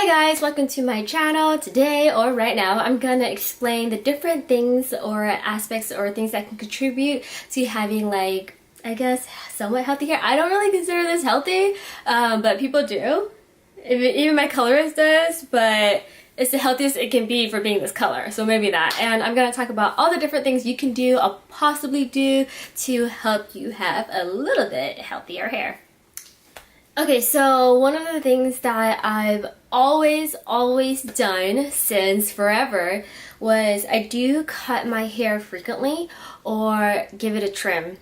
Hi guys, welcome to my channel. Today or right now I'm gonna explain the different things or aspects or things that can contribute to having, like, I guess somewhat healthy hair. I don't really consider this healthy, but people do. Even my colorist does, but it's the healthiest it can be for being this color, so maybe that. And I'm gonna talk about all the different things you can do or possibly do to help you have a little bit healthier hair. Okay, so one of the things that I've always done since forever was I do cut my hair frequently or give it a trim.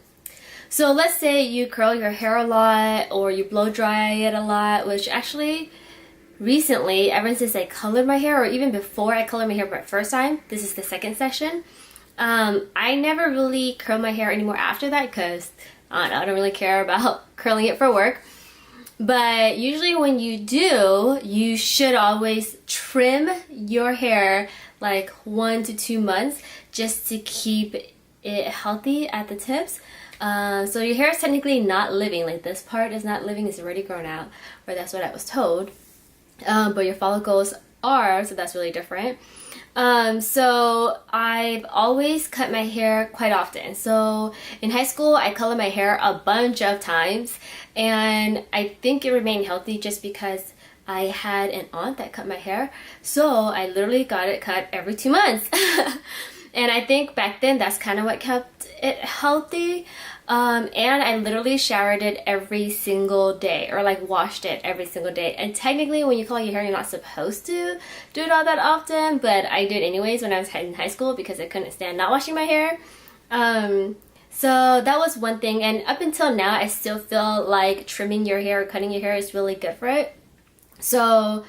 So let's say you curl your hair a lot or you blow dry it a lot, which actually recently, ever since I colored my hair, or even before I colored my hair for the first time, this is the second session, I never really curl my hair anymore after that because I don't really care about curling it for work. But usually when you do, you should always trim your hair like 1 to 2 months just to keep it healthy at the tips. So your hair is technically not living, like this part is not living, it's already grown out, or that's what I was told. But your follicles are, so that's really different. So I've always cut my hair quite often. So in high school, I colored my hair a bunch of times, and I think it remained healthy just because I had an aunt that cut my hair. So I literally got it cut every 2 months. And I think back then that's kind of what kept it healthy. And I literally showered it every single day, or like washed it every single day. And technically when you color your hair, you're not supposed to do it all that often, but I did anyways when I was in high school because I couldn't stand not washing my hair. So that was one thing, and up until now I still feel like trimming your hair or cutting your hair is really good for it. So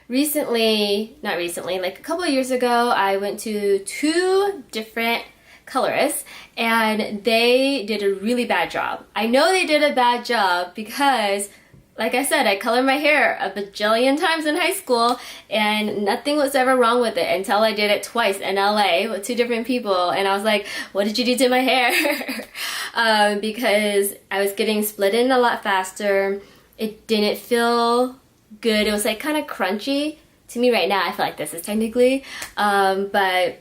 not recently, like a couple of years ago, I went to 2 different colorists and they did a really bad job. I know they did a bad job because, like I said, I colored my hair a bajillion times in high school and nothing was ever wrong with it until I did it twice in LA with 2 different people, and I was like, what did you do to my hair? Because I was getting split in a lot faster. It didn't feel good. It was like kind of crunchy. To me right now, I feel like this is technically, but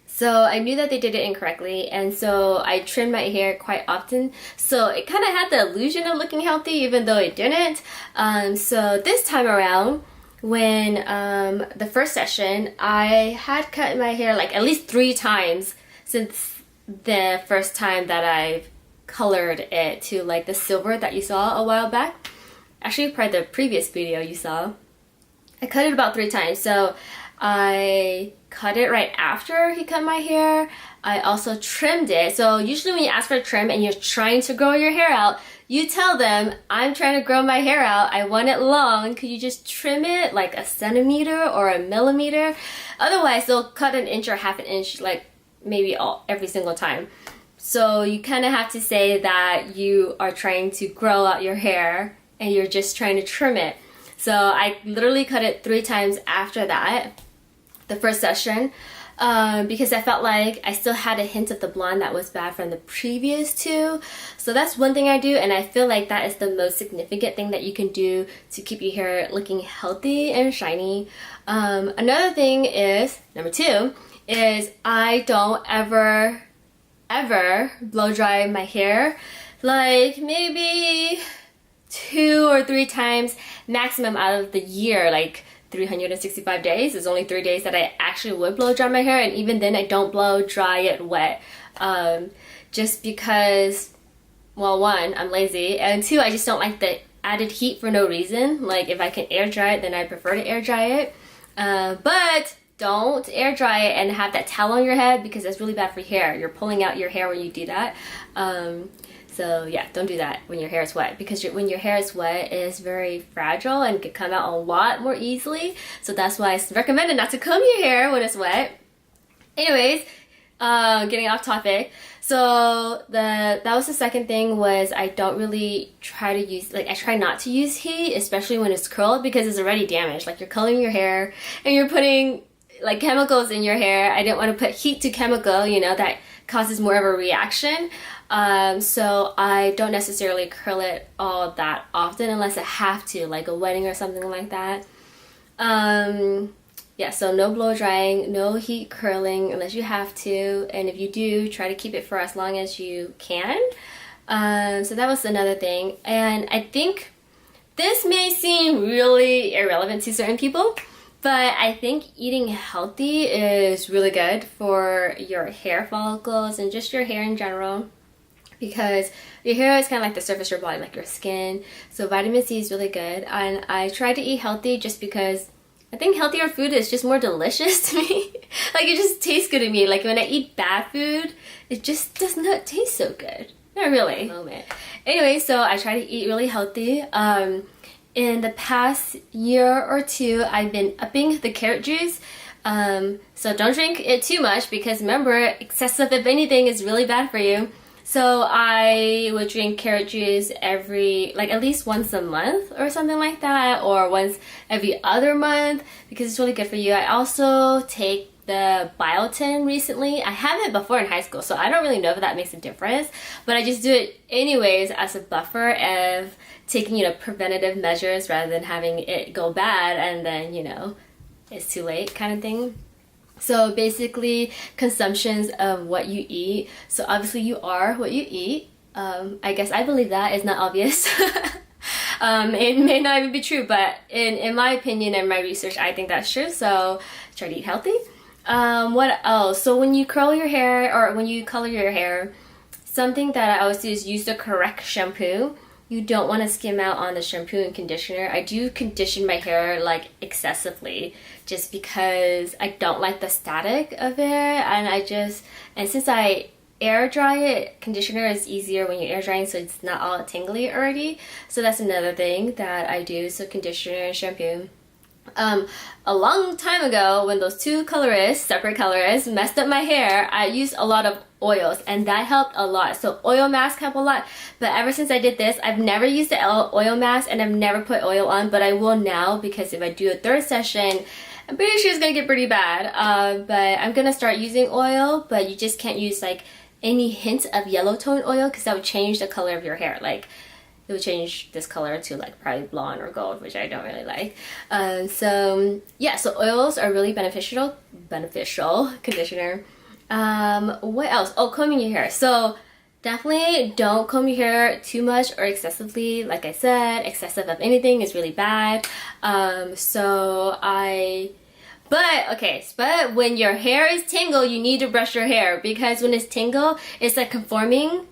so I knew that they did it incorrectly, and so I trimmed my hair quite often. So it kind of had the illusion of looking healthy even though it didn't. So this time around, when the first session, I had cut my hair like at least 3 times since the first time that I've colored it to like the silver that you saw a while back. Actually, probably the previous video you saw. I cut it about 3 times. So I cut it right after he cut my hair. I also trimmed it. So usually when you ask for a trim and you're trying to grow your hair out, you tell them, I'm trying to grow my hair out, I want it long, could you just trim it like a centimeter or a millimeter? Otherwise they'll cut an inch or half an inch, like maybe every single time. So you kind of have to say that you are trying to grow out your hair and you're just trying to trim it. So I literally cut it 3 times after that, the first session, because I felt like I still had a hint of the blonde that was bad from the previous 2. So that's one thing I do, and I feel like that is the most significant thing that you can do to keep your hair looking healthy and shiny. Another thing is, number 2, is I don't ever blow dry my hair. Like maybe 2 or 3 times maximum out of the year, like 365 days. There's only 3 days that I actually would blow dry my hair, and even then I don't blow dry it wet. Just because, well, 1, I'm lazy, and 2, I just don't like the added heat for no reason. Like if I can air dry it, then I prefer to air dry it. But don't air dry it and have that towel on your head because that's really bad for your hair. You're pulling out your hair when you do that. So yeah, don't do that when your hair is wet, because when your hair is wet, it is very fragile and can come out a lot more easily. So that's why it's recommended not to comb your hair when it's wet. Anyways, getting off topic. So that was the second thing, was I don't really try to use, like I try not to use heat, especially when it's curled, because it's already damaged. Like you're coloring your hair and you're putting like chemicals in your hair. I didn't want to put heat to chemical, you know, that causes more of a reaction. So I don't necessarily curl it all that often unless I have to, like a wedding or something like that. Yeah, so no blow drying, no heat curling unless you have to, and if you do, try to keep it for as long as you can. So that was another thing, and I think this may seem really irrelevant to certain people, but I think eating healthy is really good for your hair follicles and just your hair in general, because your hair is kind of like the surface of your body, like your skin. So vitamin C is really good, and I try to eat healthy just because I think healthier food is just more delicious to me. Like, it just tastes good to me. Like, when I eat bad food, it just does not taste so good. Not really. Moment. Anyway, so I try to eat really healthy. In the past year or two, I've been upping the carrot juice. So don't drink it too much, because remember, excessive, if anything, is really bad for you. So I would drink carrot juice at least once a month or something like that, or once every other month, because it's really good for you. I also take the biotin recently. I had it before in high school, so I don't really know if that makes a difference, but I just do it anyways as a buffer of taking, preventative measures rather than having it go bad and then, it's too late kind of thing. So basically, consumptions of what you eat. So obviously you are what you eat. I guess I believe that is not obvious. It may not even be true, but in my opinion and my research, I think that's true. So try to eat healthy. What else? So when you curl your hair or when you color your hair, something that I always do is use the correct shampoo. You don't want to skim out on the shampoo and conditioner. I do condition my hair like excessively just because I don't like the static of it, and since I air dry it, conditioner is easier when you're air drying, so it's not all tingly already. So that's another thing that I do, so conditioner and shampoo. A long time ago, when those two separate colorists, messed up my hair, I used a lot of oils, and that helped a lot. So oil mask helped a lot, but ever since I did this, I've never used the oil mask, and I've never put oil on, but I will now, because if I do a third session, I'm pretty sure it's gonna get pretty bad. But I'm gonna start using oil, but you just can't use like any hint of yellow tone oil, because that would change the color of your hair. Like, it would change this color to like probably blonde or gold, which I don't really like. So yeah, so oils are really beneficial conditioner. What else? Oh, combing your hair. So definitely don't comb your hair too much or excessively. Like I said, excessive of anything is really bad. But when your hair is tangled, you need to brush your hair, because when it's tangled, it's like conforming.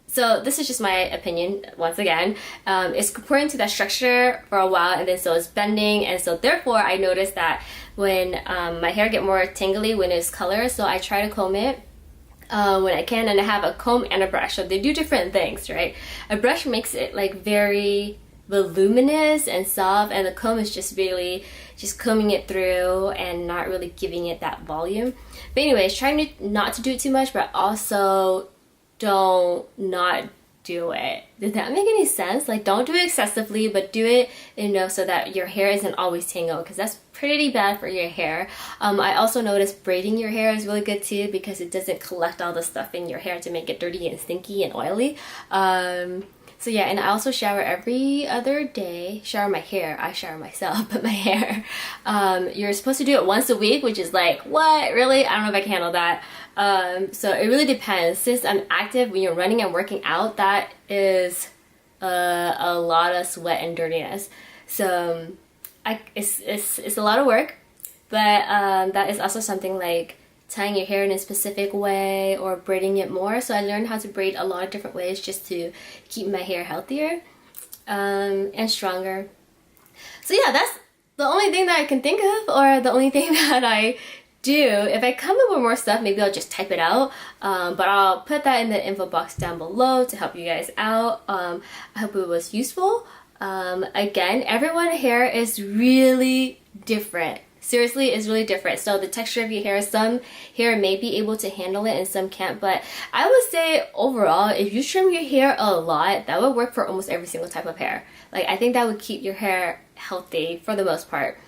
So this is just my opinion, once again. It's conforming to that structure for a while, and then so it's bending, and so therefore I noticed that when my hair get more tangly when it's colored, so I try to comb it when I can, and I have a comb and a brush. So they do different things, right? A brush makes it like very voluminous and soft, and the comb is just really just combing it through and not really giving it that volume. But anyways, trying not to do it too much, but also don't not do it. Did that make any sense? Like, don't do it excessively, but do it enough so that your hair isn't always tangled, because that's pretty bad for your hair. I also noticed braiding your hair is really good too, because it doesn't collect all the stuff in your hair to make it dirty and stinky and oily. So yeah, and I also shower every other day. Shower my hair. I shower myself, but my hair. You're supposed to do it once a week, which is like, what? Really? I don't know if I can handle that. So it really depends. Since I'm active, when you're running and working out, that is a lot of sweat and dirtiness. So it's a lot of work, but that is also something like tying your hair in a specific way or braiding it more. So I learned how to braid a lot of different ways just to keep my hair healthier and stronger. So yeah, that's the only thing that I can think of, or the only thing that I do. If I come up with more stuff, maybe I'll just type it out, but I'll put that in the info box down below to help you guys out. I hope it was useful. Again, everyone's hair is really different. Seriously, it's really different. So the texture of your hair, some hair may be able to handle it and some can't, but I would say overall, if you trim your hair a lot, that would work for almost every single type of hair. Like, I think that would keep your hair healthy for the most part.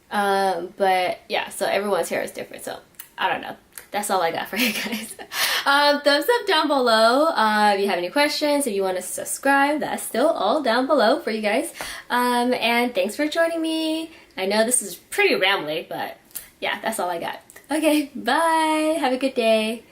But yeah, so everyone's hair is different, so I don't know. That's all I got for you guys. Thumbs up down below if you have any questions, if you want to subscribe, that's still all down below for you guys. And thanks for joining me. I know this is pretty rambly, but yeah, that's all I got. Okay, bye. Have a good day.